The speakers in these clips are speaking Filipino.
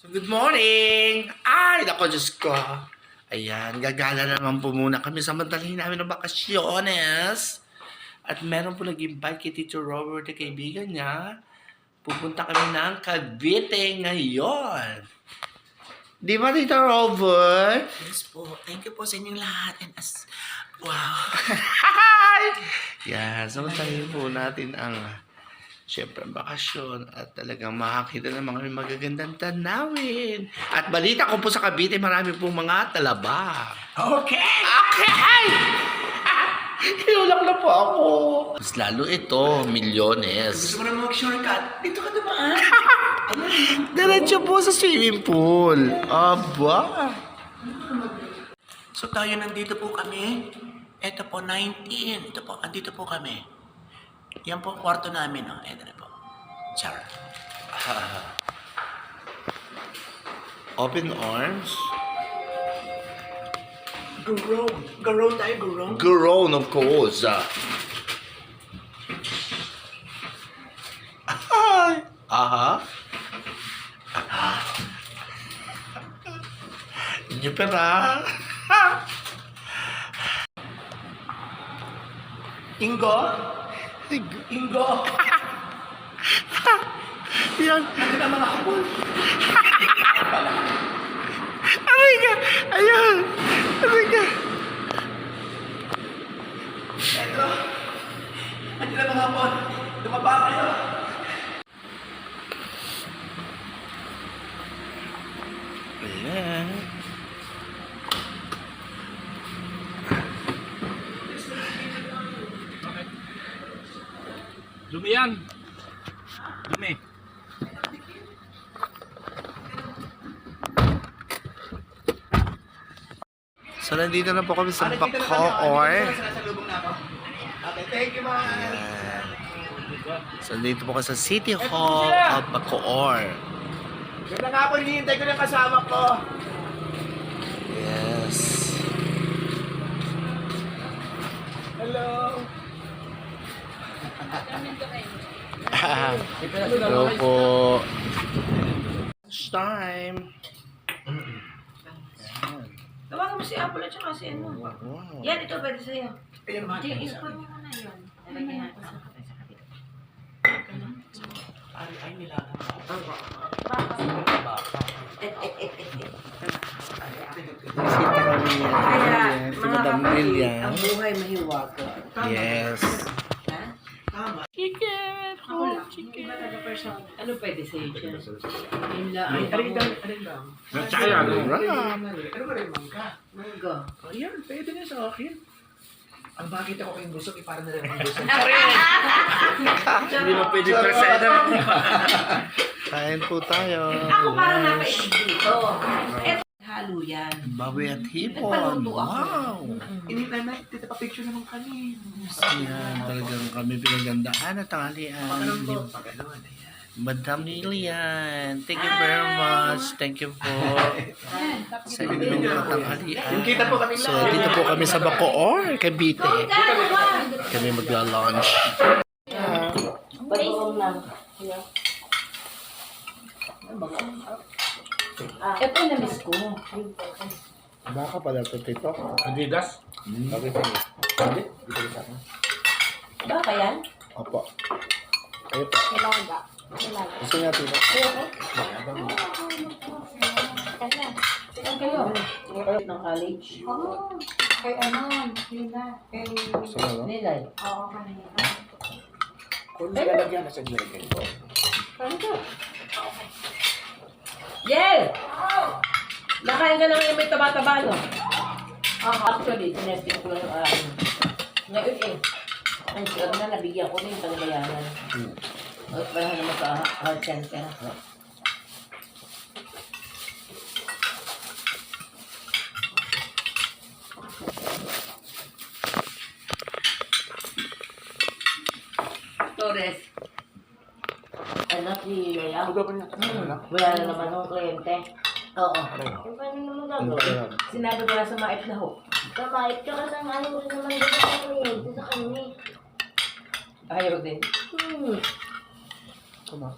So, good morning! Ay, naku, Diyos ko. Ayan, gagala naman po muna kami. Samantalahin namin ng bakasyones. At meron po nag-invite kay Tito Robert na kaibigan niya. Pupunta kami ng Cavite ngayon. Di ba, Tito Robert? Yes po. Thank you po sa inyong lahat. And wow. Yan, samantalahin po natin ang siyempre ang bakasyon at talagang makakita ng mga magagandang tanawin. At balita ko po sa Cavite, marami pong mga talaba. Okay! Okay! Iulak na po ako. Mas lalo ito, milyones. Gusto mo na mag-shortcut? Dito ka dumaan. Diretso po sa swimming pool. Aba. So tayo nandito po kami. Ito po, 19. Ito po, andito po kami. Yan po ang kwarto namin. Oh. Ito na po. Char. Open arms. Garone. Garone tayo, garone. Grown, of course. Ay. Aha. Inyo pera. Ingo? Ingo? Yan. Ano na mga kapul? Aray ka. Ayan. Aray ka. Ito. Ano na mga kapul? Dumaba kayo. Ayan. Dumi yan. Dumi. So, nandito na po kami sa Bacoor. Sasalubong na ako. Okay, thank you, mga. Ayan. So, nandito po kami sa City Hall of Bacoor. Ganda nga po, hinihintay ko ng kasama ko. Yes. Hello. Hello po. It's time. Tawagan mo si Apple at saka si ano. Wow. Yan, ito pwede sa'yo. Ayan, mga Hindi, ispon mo muna yun. Lalagyan natin sa kapit. ay nilagang ako. Sita kami yan. Kaya, Si mga Madam kapatid, Lilian. ang buhay mahiwaga. Yes. Ha? Tama. Chicken. Ako lang. Chicken. Iba taga person. Ano pwede sa'yo dyan? Yun lang. Ay, Ay, alin lang. Natsaya, no? Ano ba rin, mangka? mangga. Ayan, pwede na sa akin. Ang bakit ako kayong busog, parang na rin ang busog. Hindi mo pwede presena. Kain po tayo. Ako parang napaisip dito. Eto, halo yan. Baboy at hipon. Nagpaluto ako. Wow. Hindi na, tita pa-picture naman kami. Ayan, talagang kami pinagandaan at tanghalian. Paganoan, ayan. Madam Lilian, thank you very much. Thank you po sa inyong katanghalian. Yung kita po kami So, dito po kami sa Bacoor, Cavite. Kami magla-lunch. Bagoong lang. Ito yung na-miss ko. Baka pala ito, Tito. Adidas. Baka yan? Opo. Ayun po. Gusto niya, Tito. Saan kayo? Ng college? Kay ano, nila, kay... Gusto mo, no? Nilay. Oo, kanina. Kung nilalagyan na sa nilagay ko. Yel! Nakain ka naman yung may taba-taba, no? Actually, sinesting ko lang ngayon eh. Ang sure na nabigyan ko na yung pagbayaran. At parang naman sa heart center. Torres. Anak ni Yaya. Wala na naman ng kliyente. Oo. Yung paano naman gagawin? Sinabi ko na sa maip na ho. Kamait ka kasi ang ano rin naman dito sa kliyente sa kanya. Ayaw din. Hmm. Come on.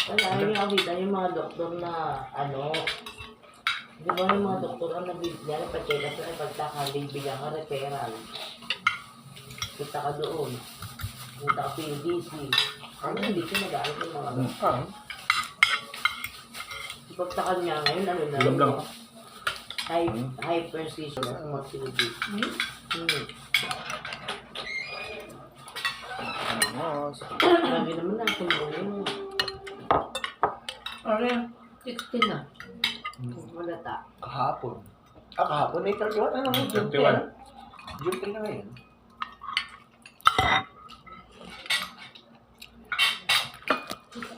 Wala, yung nakita yung mga doktor na ano, di ba yung mga doktor ang nabibigyan ng pachelas na pagkakabibigyan ka referral. Kita ka doon. Kita ka PDC. Ano hindi ko nag-aaral yung mga doktor. Ipagtakan niya ngayon, ano na Ulam lang. hypercision ang motility. Lagi naman na, tumulong. Ano yan? 16 na. Malata. Kahapon. Kahapon may 31. Ano mo? June 31. 3. June 3 na ngayon.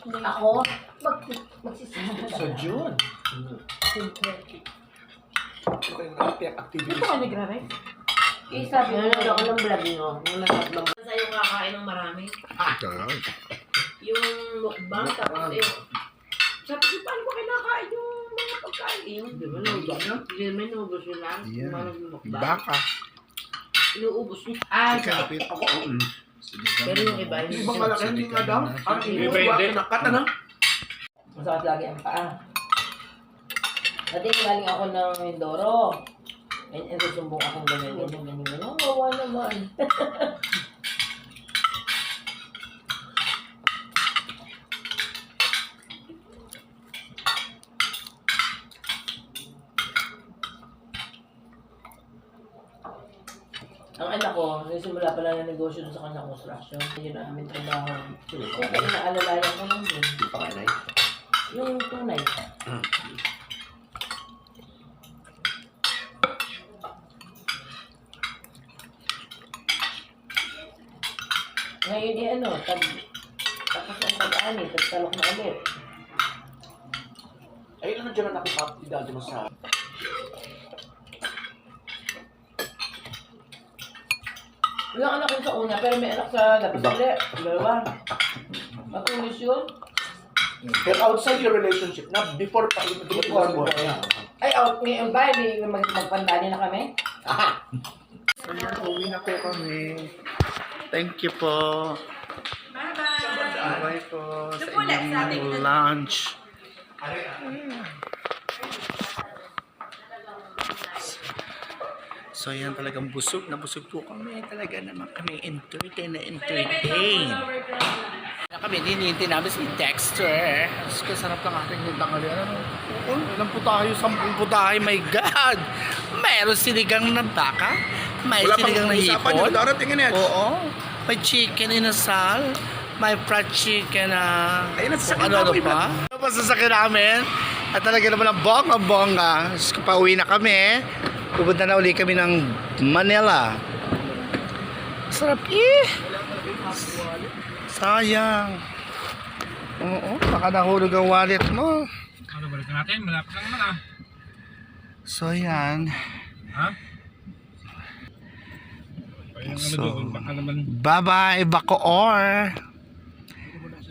Ako, magsisama. Sa June. Activity. Dito ka nagra-rest? Sabi ko, nanonood ako ng vlog nyo. Yung nasa-vlog. Sa'yo kakain ng marami. Yung mukbang, tapos sabi ko, paano ko kinakain yung mga pagkain? Yung, di ba, naubos na? Hindi naman naubos yun lang. Yung mga nagmumukbang. Baka. Inuubos niya. Ah, Kapit. Ako, pero yung iba, Hindi ba malaki? Hindi nga daw. Parang Hindi hindi ba ba hindi? kinakat, ano? masakit lagi ang paa. Dati galing ako ng Mindoro. And susumbong akong ganyan. Oh, wawa naman. Ang anak ko, nagsimula pala na negosyo doon sa kanyang construction. Yun ang aming trabaho. Kaya naalalayan ko lang din. Hindi pa kanay. Yung tunay. Ngayon ano, tapos ang pag-ani, tagtalok na ulit. Ay, ano dyan ang nakikapitidad mo sa... Wala anak ko sa una, pero may anak sa dapat ulit. Dalawa. Matulis yun. Pero outside your relationship, na before pa, before mo. Ay, out ngayon ba? Hindi magpandali na kami? So, uwi na po kami. Thank you po. Bye-bye! Bye po sa inyong lunch. So yan talagang busog na busog po kami. Talaga naman kami entertain. Kami dinintay namin si Dexter. Mas sarap ng ating tanghali. Ano? Ilan po tayo? 10 po tayo. My God! Meron sinigang na baka. May sinigang na hipon. Darating yan. Oo. May chicken inasal. May fried chicken na... Ayun, nasasakyan ano ako, pa? Ano pa sasakyan namin? At talaga naman ang bongga-bongga. Pauwi na kami. Pupunta na uli kami ng Manila. Sarap sayang. Oo, baka nahulog ang wallet mo. Ano, balikan natin? Malapit lang naman So yan. Ha? Ayun, ano doon? Baka naman. Bye-bye, Bacoor.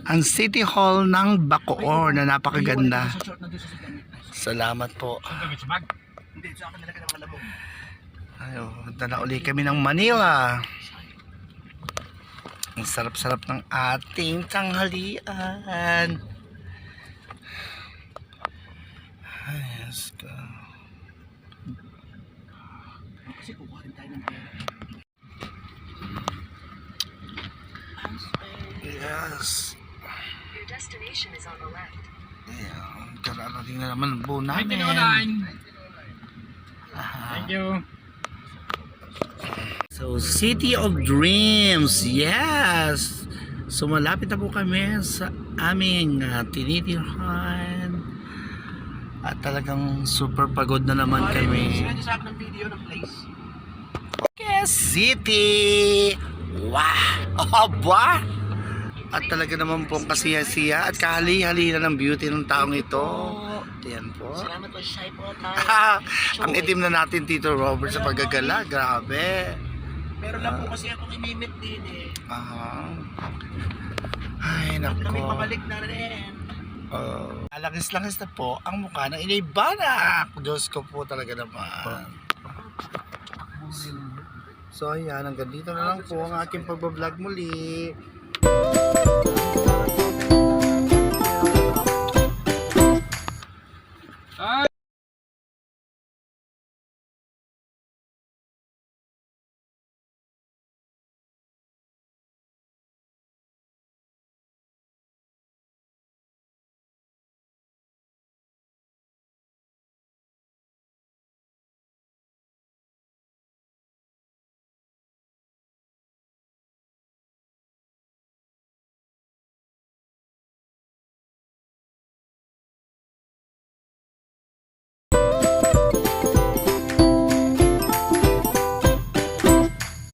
Ang City Hall ng Bacoor na napakaganda. Salamat po. Ang gamit sa bag. Hindi, sa akin nilagay ng malabog. Ayo, punta na uli kami ng Manila. Ang sarap-sarap ng ating tanghalian. Ayos ka. Kasi kukuha rin tayo ng pera. Yes. Your destination is on the left. Ayan, kararating na naman ang buo Ay, namin. tinolaan. Thank you. So, City of Dreams, yes! So, malapit na po kami sa aming tinitirhan. At talagang super pagod na naman kami. Sinabi sa akin ng video ng place. Yes, City! Wow! Aba! At talaga naman pong kasiya-siya at kahali-hali na ng beauty ng taong ito. Ayan po. Salamat po sa po Ang itim na natin, Tito Robert, sa paggagala. Grabe. Meron lang po kasi akong imimit din eh. Ay, nako. Kami pabalik na rin. Alangis-langis na po ang mukha ng Inay-Banak. Diyos ko po talaga naman. So ayan, hanggang dito na lang po ang aking pagbablog muli. Ay!